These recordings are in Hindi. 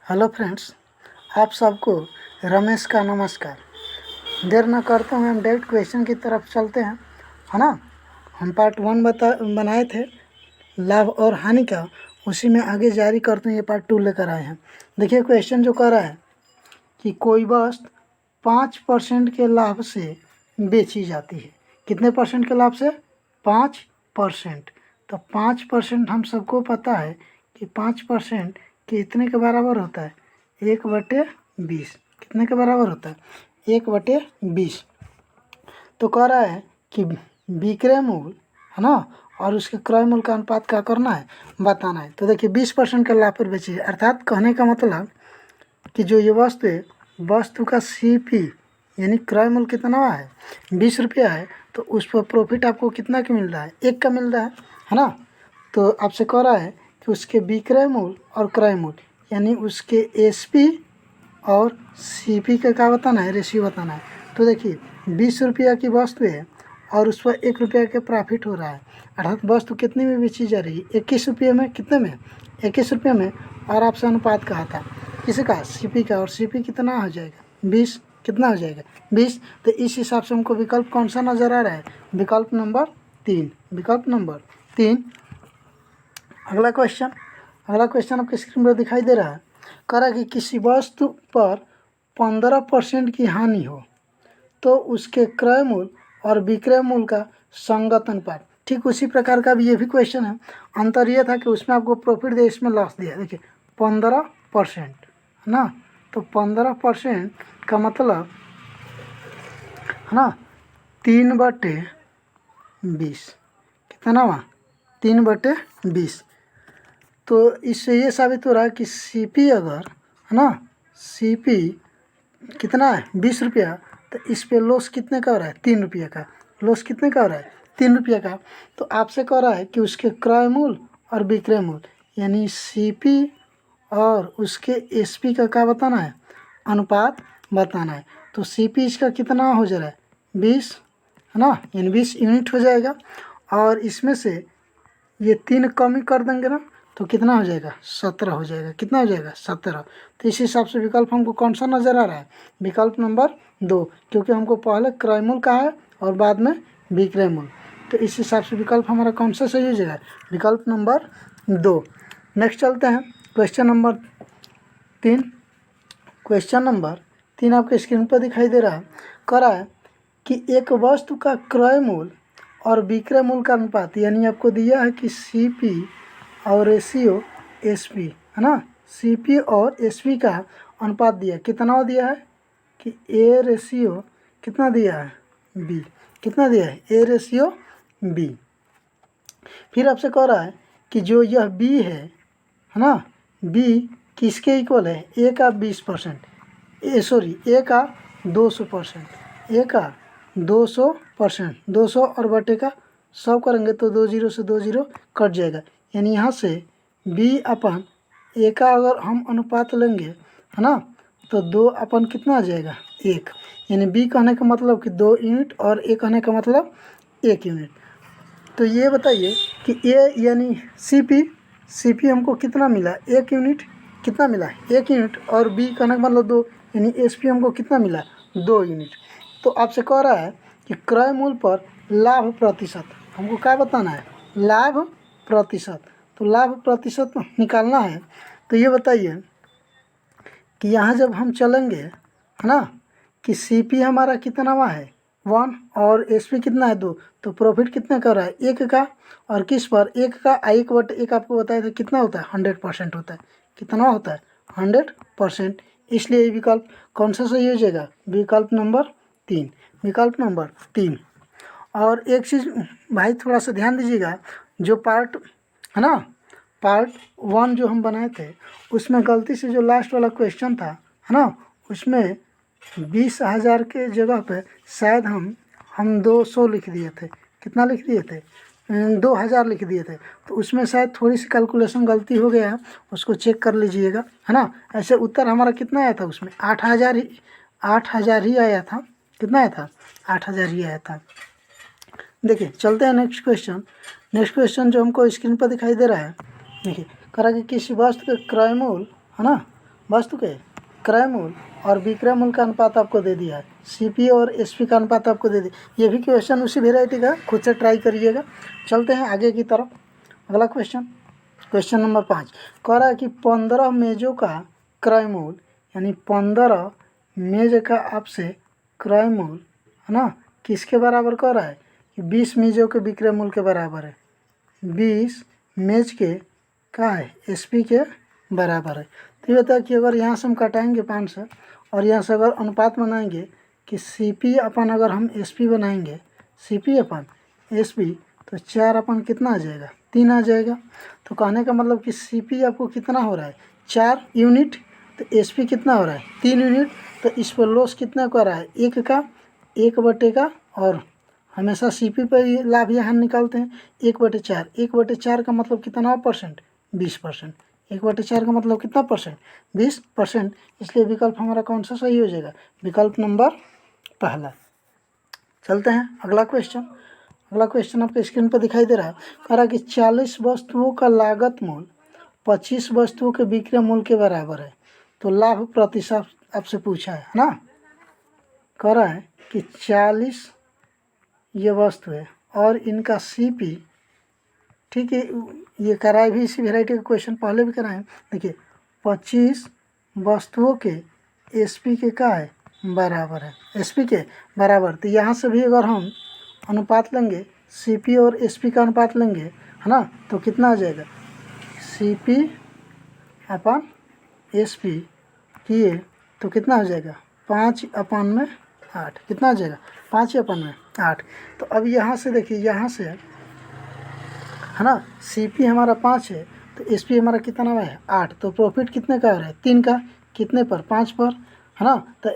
हेलो फ्रेंड्स, आप सबको रमेश का नमस्कार। देर न करते हुए हम डायरेक्ट क्वेश्चन की तरफ चलते हैं, है ना। हम पार्ट 1 बनाए थे लाभ और हानि का, उसी में आगे जारी करते हैं। ये पार्ट 2 लेकर आए हैं। देखिए क्वेश्चन जो कह रहा है कि कोई वस्तु 5% के लाभ से बेची जाती है। कितने परसेंट के लाभ से? 5%। तो 5% हम सबको पता है कि 5% कितने के बराबर होता है? 1/20। कितने के बराबर होता है? 1/20। तो कह रहा है कि विक्रय मूल्य, है ना, और उसके क्रय मूल्य का अनुपात क्या करना है? बताना है। तो देखिए 20% के लाभ पर बेची है, अर्थात कहने का मतलब कि जो ये वस्तु है, वस्तु का CP यानी क्रय मूल्य कितना है? 20 रुपया है। तो उस पर प्रॉफिट आपको कितना का मिल रहा है? 1 का मिल रहा है ना। तो आपसे कह रहा है कि उसके विक्रय मूल्य और क्रय मूल्य यानी उसके SP और CP का क्या बताना है? रेशियो बताना है। तो देखिए 20 रुपया की वस्तु है और उस पर 1 रुपया का प्रॉफिट हो रहा है, अर्थात वस्तु कितने में बेची जा रही है? 21 रुपये में। कितने में? 21 रुपये में। और आपसे अनुपात कहा था किसका? CP का। और CP कितना हो जाएगा? 20। कितना हो जाएगा? 20। तो इस हिसाब से हमको विकल्प कौन सा नज़र आ रहा है? विकल्प नंबर 3। विकल्प नंबर 3। अगला क्वेश्चन आपके स्क्रीन पर दिखाई दे रहा है। कह रहा है कि किसी वस्तु पर 15% की हानि हो तो उसके क्रय मूल्य और विक्रय मूल्य का संगत अनुपात। ठीक उसी प्रकार का भी ये भी क्वेश्चन है। अंतर यह था कि उसमें आपको प्रॉफिट दिया, इसमें लॉस दिया। देखिए 15%, है ना। तो 15% का मतलब, है ना, 3/20। कितना हुआ? 3/20। तो इससे ये साबित हो रहा है कि CP अगर, है ना, CP कितना है? 20 रुपया। तो इस पे लॉस कितने का हो रहा है? 3 रुपये का। लॉस कितने का हो रहा है? 3 रुपये का। तो आपसे कह रहा है कि उसके क्रय मूल्य और विक्रय मूल्य यानी CP और उसके SP का क्या बताना है? अनुपात बताना है। तो CP इसका कितना हो जा रहा है? 20, है ना, यानी 20 यूनिट हो जाएगा। और इसमें से ये 3 कम ही कर देंगे ना, तो कितना हो जाएगा? 17 हो जाएगा। कितना हो जाएगा? 17। तो इस हिसाब से विकल्प हमको कौन सा नज़र आ रहा है? विकल्प नंबर 2, क्योंकि हमको पहले क्रय मूल्य का है और बाद में विक्रय मूल्य। तो इस हिसाब से विकल्प हमारा कौन सा सही हो जाएगा? विकल्प नंबर 2। नेक्स्ट चलते हैं क्वेश्चन नंबर 3। क्वेश्चन नंबर 3 आपके स्क्रीन पर दिखाई दे रहा है। कह रहा है कि एक वस्तु का क्रय मूल्य और विक्रय मूल्य का अनुपात, यानी आपको दिया है कि CP और रेशियो SP, है ना। CP और SP का अनुपात दिया, कितना दिया है कि A रेशियो कितना दिया है? B। कितना दिया है? A ratio B। फिर आपसे कह रहा है कि जो यह B है ना, B किसके इक्वल है? A का 20%, A का 200%, A का 200%। 200 और बटे का 100 करेंगे तो 2 जीरो से 2 जीरो कट जाएगा, यानी यहाँ से B/A का अगर हम अनुपात लेंगे, है ना, तो 2 कितना आ जाएगा? 1। यानी B कहने का मतलब कि 2 यूनिट और A कहने का मतलब 1 यूनिट। तो ये बताइए कि A यानी CP हमको कितना मिला? 1 यूनिट। कितना मिला? 1 यूनिट। और B कहने का मतलब 2, यानी SP हमको कितना मिला? 2 यूनिट। तो आपसे कह रहा है कि क्रय मूल्य पर लाभ प्रतिशत हमको क्या बताना है? लाभ प्रतिशत। तो लाभ प्रतिशत निकालना है। तो ये बताइए कि यहाँ जब हम चलेंगे, है ना, कि CP हमारा कितना हुआ है? 1 और SP कितना है? 2। तो प्रॉफिट कितने का रहा है? 1 का। और किस पर? 1 का। 1/1 आपको बताया था कितना होता है? 100% होता है। कितना होता है? 100%। इसलिए विकल्प कौन सा सही हो जाएगा? विकल्प नंबर 3। विकल्प नंबर 3। और एक चीज़ भाई थोड़ा सा ध्यान दीजिएगा, जो पार्ट, है ना, पार्ट 1 जो हम बनाए थे उसमें गलती से जो लास्ट वाला क्वेश्चन था, है ना, उसमें 20,000 के जगह पे शायद हम 200 लिख दिए थे। कितना लिख दिए थे? 2,000 लिख दिए थे। तो उसमें शायद थोड़ी सी कैलकुलेशन गलती हो गया है, उसको चेक कर लीजिएगा, है ना। ऐसे उत्तर हमारा कितना आया था? उसमें 8,000 ही आया था। कितना आया था? 8,000 ही आया था। देखिए चलते हैं नेक्स्ट क्वेश्चन। नेक्स्ट क्वेश्चन जो हमको स्क्रीन पर दिखाई दे रहा है, देखिए कह रहा है कि किसी वस्तु का क्रय मूल्य, है ना, वस्तु के क्रय मूल्य और विक्रय मूल्य का अनुपात आपको दे दिया है, सीपी और एसपी का अनुपात आपको दे दिया। ये भी क्वेश्चन उसी वेराइटी का, खुद से ट्राई करिएगा। चलते हैं आगे की तरफ। अगला क्वेश्चन नंबर 5 कह रहा है कि 15 मेज़ों का क्रय मूल्य, यानी 15 मेज़ का आपसे क्रय मूल्य, है ना, किसके बराबर कह रहा है कि 20 मेज़ों के विक्रय मूल्य के बराबर है। 20 मेज के क्या है, एसपी के बराबर है। तो ये होता है कि अगर यहाँ से हम कटाएंगे 5 से और यहाँ से अगर अनुपात बनाएंगे कि सीपी अपन, अगर हम एसपी बनाएंगे सीपी अपन एसपी, तो 4 अपन कितना आ जाएगा, 3 आ जाएगा। तो कहने का मतलब कि सीपी आपको कितना हो रहा है, 4 यूनिट, तो एसपी कितना हो रहा है, 3 यूनिट। तो इस पर लॉस कितना कर रहा है, 1 का, 1 का, और हमेशा सीपी पर ही लाभ यहाँ निकालते हैं, 1/4। 1/4 का मतलब कितना परसेंट, 20%। 1/4 का मतलब कितना परसेंट, 20%। इसलिए विकल्प हमारा कौन सा सही हो जाएगा, विकल्प नंबर पहला। चलते हैं अगला क्वेश्चन आपके स्क्रीन पर दिखाई दे रहा है। कह रहा है कि 40 वस्तुओं का लागत मूल्य 25 वस्तुओं के विक्रय मूल्य के बराबर है। तो लाभ प्रतिशत आपसे पूछा है ना। कह रहा है कि 40 ये वस्तु है और इनका सीपी, ठीक है, ये कराए भी इसी वेराइटी का क्वेश्चन पहले भी कराए। देखिए 25 वस्तुओं के एसपी के क्या है, बराबर है, एसपी के बराबर। तो यहाँ से भी अगर हम अनुपात लेंगे, सीपी और एसपी का अनुपात लेंगे, है ना, तो कितना आ जाएगा, सीपी अपन एसपी किए तो कितना हो जाएगा, 5/8। कितना आ जाएगा, 5/8। तो अब यहाँ से देखिए, यहाँ से है ना, सीपी हमारा 5 है तो एसपी हमारा कितना है, 8। तो प्रॉफिट कितने का हो रहा है, 3 का, कितने पर, 5 पर, है ना। तो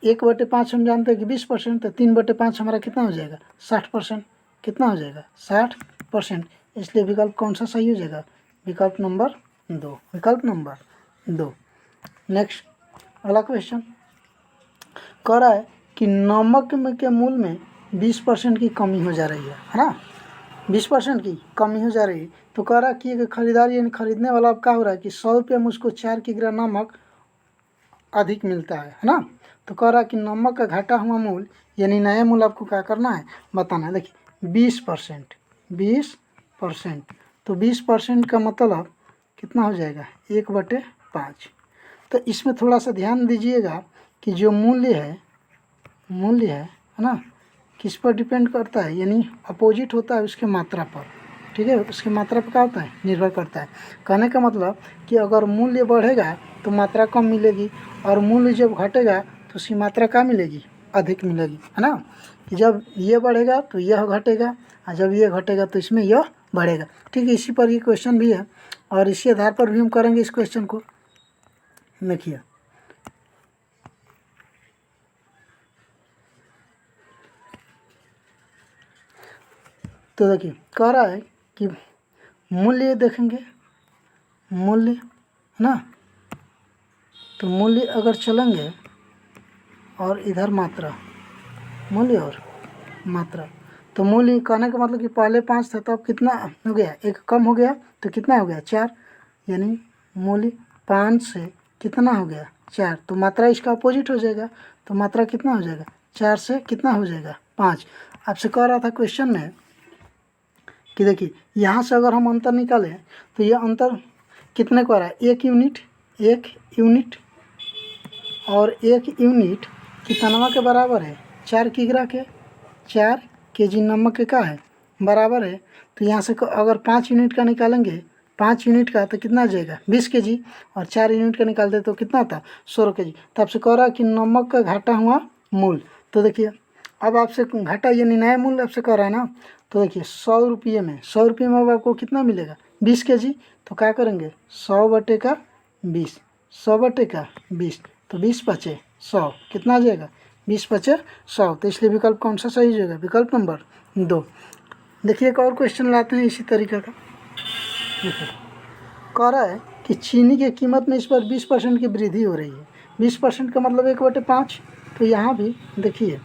1/5 हम जानते हैं कि 20%, तो 3/5 हमारा कितना हो जाएगा, 60%। कितना हो जाएगा, 60%। इसलिए विकल्प कौन सा सही हो जाएगा, विकल्प नंबर 2, विकल्प नंबर 2। नेक्स्ट अगला क्वेश्चन कह रहा है कि नमक के मूल्य में 20% की कमी हो जा रही है ना, 20% की कमी हो जा रही है। तो कह रहा है कि खरीदार यानी खरीदने वाला अब क्या हो रहा है कि 100 रुपये में उसको 4 किग्रा नमक अधिक मिलता है ना। तो कह रहा है कि नमक का घटा हुआ मूल्य यानी नया मूल्य आपको क्या करना है, बताना है। देखिए 20%, 20%, तो 20% का मतलब कितना हो जाएगा, 1/5। तो इसमें थोड़ा सा ध्यान दीजिएगा कि जो मूल्य है ना, किस पर डिपेंड करता है, यानी अपोजिट होता है उसके मात्रा पर, ठीक है, उसकी मात्रा पर क्या होता है, निर्भर करता है। कहने का मतलब कि अगर मूल्य बढ़ेगा तो मात्रा कम मिलेगी, और मूल्य जब घटेगा तो उसकी मात्रा क्या मिलेगी, अधिक मिलेगी, है ना। कि जब ये बढ़ेगा तो यह घटेगा, और जब ये घटेगा तो इसमें यह बढ़ेगा। ठीक है, इसी पर ये क्वेश्चन भी है और इसी आधार पर भी हम करेंगे इस क्वेश्चन को। देखिए तो देखिए कह रहा है कि मूल्य देखेंगे, मूल्य है ना, तो मूल्य अगर चलेंगे और इधर मात्रा, मूल्य और मात्रा, तो मूल्य कहने का मतलब कि पहले 5 था तो अब कितना हो गया, 1 कम हो गया, तो कितना हो गया, 4। यानी मूल्य 5 से कितना हो गया, 4। तो मात्रा इसका अपोजिट हो जाएगा, तो मात्रा कितना हो जाएगा, 4 से कितना हो जाएगा, 5। आपसे कह रहा था क्वेश्चन में कि देखिए यहाँ से अगर हम अंतर निकालें तो ये अंतर कितने को आ रहा है, 1 यूनिट, 1 यूनिट, और 1 यूनिट कितना के बराबर है, 4 किग्रा के, 4 केजी नमक के क्या है, बराबर है। तो यहाँ से अगर 5 यूनिट का निकालेंगे, 5 यूनिट का तो कितना आ जाएगा, 20 केजी, और 4 यूनिट का निकालते तो कितना आता, 16 केजी। तो आपसे कह रहा है कि नमक का घटा हुआ मूल्य। तो देखिए अब आपसे घटा यानी नया मूल्य आपसे कह रहा है ना। तो देखिए 100 रुपये में, 100 रुपये में अब आपको कितना मिलेगा, 20 केजी। तो क्या करेंगे, 100/20, 100/20, तो 20 बचे 100, कितना आ जाएगा, 20 बचे 100। तो इसलिए विकल्प कौन सा सही हो जाएगा, विकल्प नंबर 2। देखिए एक और क्वेश्चन लाते हैं इसी तरीके का। देखिए कह रहा है कि चीनी की कीमत में इस पर 20% की वृद्धि हो रही है। 20% का मतलब 1/5। तो यहाँ भी देखिए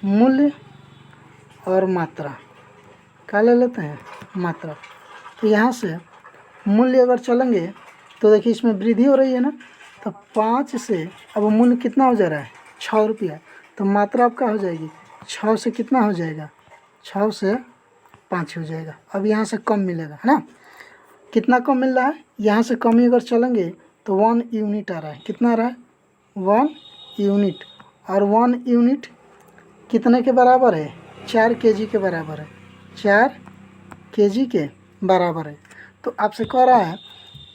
मूल्य और मात्रा क्या ले लेते हैं, मात्रा। तो यहाँ से मूल्य अगर चलेंगे तो देखिए इसमें वृद्धि हो रही है ना, तो 5 से अब मूल्य कितना हो जा रहा है 6 रुपया, तो मात्रा आपका हो जाएगी 6 से कितना हो जाएगा 6 से 5 हो जाएगा। अब यहाँ से कम मिलेगा है ना, कितना कम मिल रहा है, यहाँ से कम ही अगर चलेंगे तो 1 यूनिट आ रहा है। कितना आ रहा है 1 यूनिट, और 1 यूनिट कितने के बराबर है 4 केजी के बराबर है, 4 केजी के बराबर है। तो आपसे कह रहा है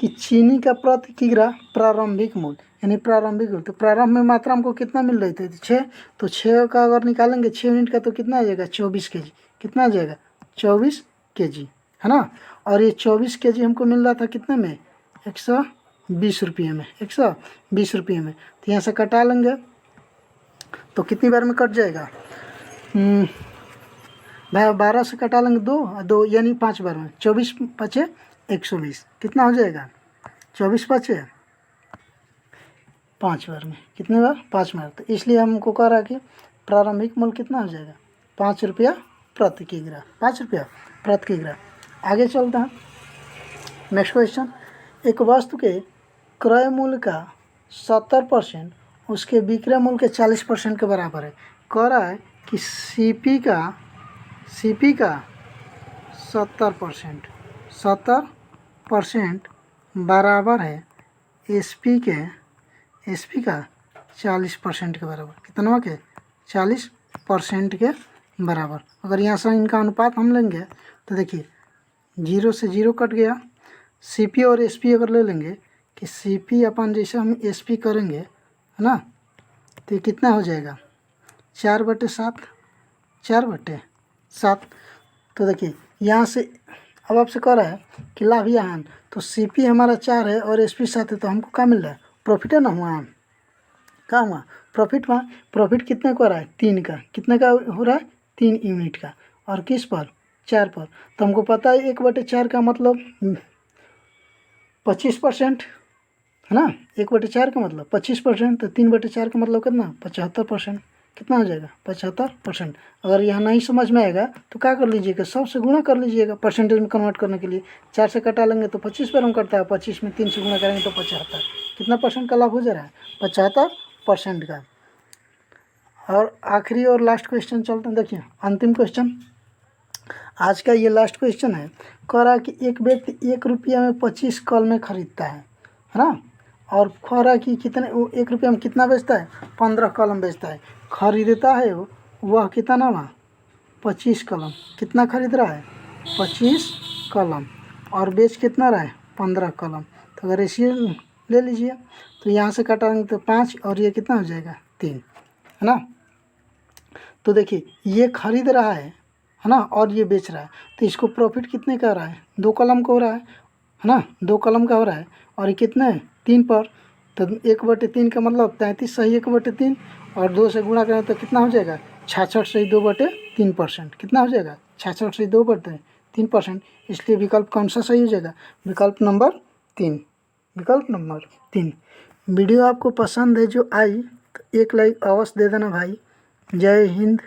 कि चीनी का प्रति किग्रा प्रारंभिक मूल्य, यानी प्रारंभिक मूल्य, तो प्रारंभ में मात्रा हमको कितना मिल रही थी 6, तो 6 का अगर निकालेंगे 6 यूनिट का तो कितना आ जाएगा 24 केजी। कितना आ जाएगा 24 केजी है ना। और ये 24 केजी हमको मिल रहा था कितने में 120 रुपये में, 120 रुपये में। तो यहाँ से कटा लेंगे तो कितनी बार में कट जाएगा भाई 12 से कटा लेंगे 2 यानी 5 बार में, 24 पचे 120, कितना हो जाएगा 24 पचे 5 बार में, कितने बार 5 बार। तो इसलिए हमको कह रहा है कि प्रारंभिक मूल्य कितना हो जाएगा 5 रुपया प्रति किग्रा, 5 रुपया प्रति किग्रा। आगे चलते हैं नेक्स्ट क्वेश्चन। एक वस्तु के क्रय मूल्य का 70% उसके विक्रय मूल्य के 40% के बराबर है। कह रहा है कि सीपी का 70% बराबर है एसपी का 40% के बराबर। कितना के 40% के बराबर। अगर यहाँ से इनका अनुपात हम लेंगे तो देखिए 0 से 0 कट गया, सीपी और एसपी अगर ले लेंगे कि सीपी अपन जैसे हम एसपी करेंगे है ना, तो ये कितना हो जाएगा 4/7, 4/7। तो देखिए यहाँ से अब आपसे कह रहा है कि लाभ या हानि, तो सीपी हमारा 4 है और एसपी 7 है, तो हमको क्या मिल रहा है प्रॉफिट है ना, हुआ क्या हुआ प्रॉफिट हुआ। प्रॉफिट कितने को आ रहा है 3 का, कितने का हो रहा है 3 यूनिट का, और किस पर 4 पर। तो हमको पता है 1/4 का मतलब 25% है ना, 1/4 का मतलब 25%, तो 3/4 का मतलब कितना 75%। कितना हो जाएगा 75%। अगर यहाँ नहीं समझ में आएगा तो क्या कर लीजिएगा 100 से गुणा कर लीजिएगा परसेंटेज में कन्वर्ट करने के लिए। 4 से कटा लेंगे तो 25 बार हम करता है, 25 में 3 से गुणा करेंगे तो 75। कितना परसेंट का लाभ हो जा रहा है 75% का। और आखिरी और लास्ट क्वेश्चन चलते हैं, देखिए अंतिम क्वेश्चन आज का ये लास्ट क्वेश्चन है। कह रहा है कि एक व्यक्ति 1 रुपया में 25 कलमें खरीदता है ना, और कह रहा है कि कितने वो 1 रुपया में कितना बेचता है 15 कलम बेचता है। खरीदता है वह कितना हुआ 25 कलम, कितना खरीद रहा है 25 कलम, और बेच कितना रहा है 15 कलम। तो अगर रेशियो ले लीजिए तो यहाँ से काटेंगे तो 5 और ये कितना हो जाएगा 3 है ना। तो देखिए ये खरीद रहा है ना, और ये बेच रहा है, तो इसको प्रॉफिट कितने का हो रहा है 2 कलम का हो रहा है ना, 2 कलम का हो रहा है, और ये कितने 3 पर। तो 1/3 का मतलब 33 सही 1/3, और 2 से गुणा करें तो कितना हो जाएगा 66 सही 2/3%। कितना हो जाएगा 66 सही 2/3%। इसलिए विकल्प कौन सा सही हो जाएगा विकल्प नंबर 3, विकल्प नंबर 3। वीडियो आपको पसंद है जो आई तो एक लाइक अवश्य दे देना भाई। जय हिंद।